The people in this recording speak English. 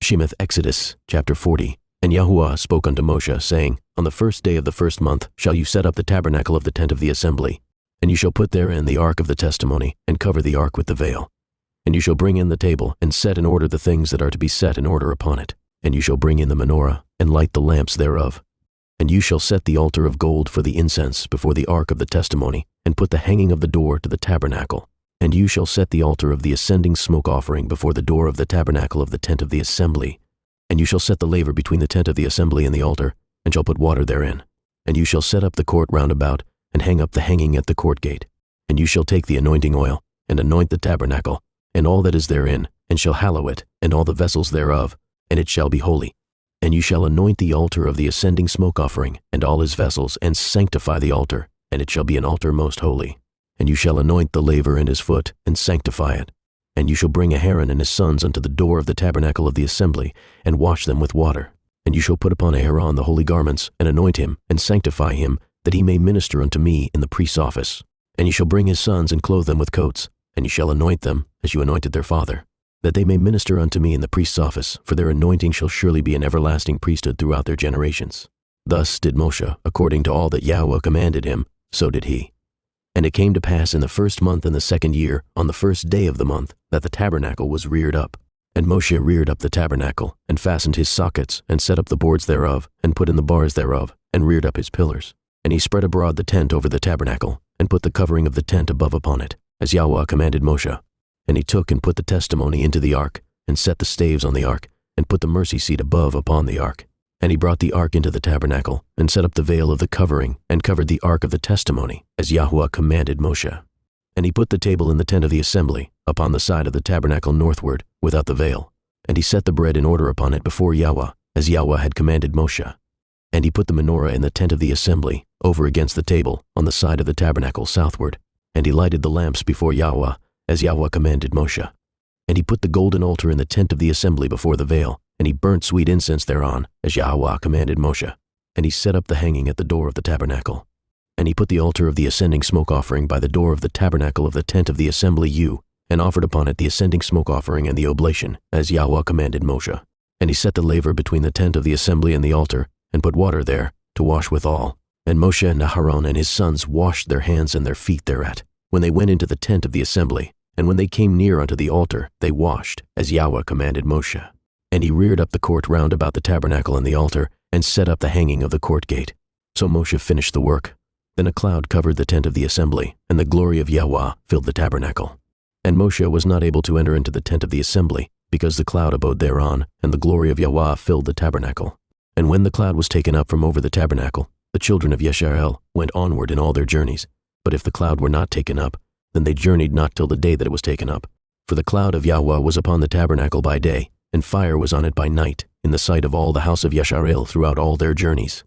Shemoth Exodus, chapter 40. And Yahuwah spoke unto Moshe, saying, On the first day of the first month shall you set up the tabernacle of the tent of the assembly, and you shall put therein the ark of the testimony, and cover the ark with the veil. And you shall bring in the table, and set in order the things that are to be set in order upon it. And you shall bring in the menorah, and light the lamps thereof. And you shall set the altar of gold for the incense before the ark of the testimony, and put the hanging of the door to the tabernacle. And you shall set the altar of the ascending smoke offering before the door of the tabernacle of the tent of the assembly. And you shall set the laver between the tent of the assembly and the altar, and shall put water therein. And you shall set up the court round about, and hang up the hanging at the court gate. And you shall take the anointing oil, and anoint the tabernacle, and all that is therein, and shall hallow it, and all the vessels thereof, and it shall be holy. And you shall anoint the altar of the ascending smoke offering, and all his vessels, and sanctify the altar, and it shall be an altar most holy. And you shall anoint the laver and his foot, and sanctify it. And you shall bring Aaron and his sons unto the door of the tabernacle of the assembly, and wash them with water. And you shall put upon Aaron the holy garments, and anoint him, and sanctify him, that he may minister unto me in the priest's office. And you shall bring his sons, and clothe them with coats, and you shall anoint them, as you anointed their father, that they may minister unto me in the priest's office, for their anointing shall surely be an everlasting priesthood throughout their generations. Thus did Moshe, according to all that Yahweh commanded him, so did he. And it came to pass in the first month in the second year, on the first day of the month, that the tabernacle was reared up. And Moshe reared up the tabernacle, and fastened his sockets, and set up the boards thereof, and put in the bars thereof, and reared up his pillars. And he spread abroad the tent over the tabernacle, and put the covering of the tent above upon it, as Yahweh commanded Moshe. And he took and put the testimony into the ark, and set the staves on the ark, and put the mercy seat above upon the ark. And he brought the ark into the tabernacle, and set up the veil of the covering, and covered the ark of the testimony, as Yahweh commanded Moshe. And he put the table in the tent of the assembly, upon the side of the tabernacle northward, without the veil. And he set the bread in order upon it before Yahweh, as Yahweh had commanded Moshe. And he put the menorah in the tent of the assembly, over against the table, on the side of the tabernacle southward. And he lighted the lamps before Yahweh, as Yahweh commanded Moshe. And he put the golden altar in the tent of the assembly before the veil, and he burnt sweet incense thereon, as Yahweh commanded Moshe. And he set up the hanging at the door of the tabernacle. And he put the altar of the ascending smoke offering by the door of the tabernacle of the tent of the assembly and offered upon it the ascending smoke offering and the oblation, as Yahweh commanded Moshe. And he set the laver between the tent of the assembly and the altar, and put water there, to wash withal. And Moshe and Aaron and his sons washed their hands and their feet thereat, when they went into the tent of the assembly, and when they came near unto the altar, they washed, as Yahweh commanded Moshe. And he reared up the court round about the tabernacle and the altar, and set up the hanging of the court gate. So Moshe finished the work. Then a cloud covered the tent of the assembly, and the glory of Yahweh filled the tabernacle. And Moshe was not able to enter into the tent of the assembly, because the cloud abode thereon, and the glory of Yahweh filled the tabernacle. And when the cloud was taken up from over the tabernacle, the children of Yisrael went onward in all their journeys. But if the cloud were not taken up, then they journeyed not till the day that it was taken up. For the cloud of Yahweh was upon the tabernacle by day, and fire was on it by night, in the sight of all the house of Yisrael throughout all their journeys.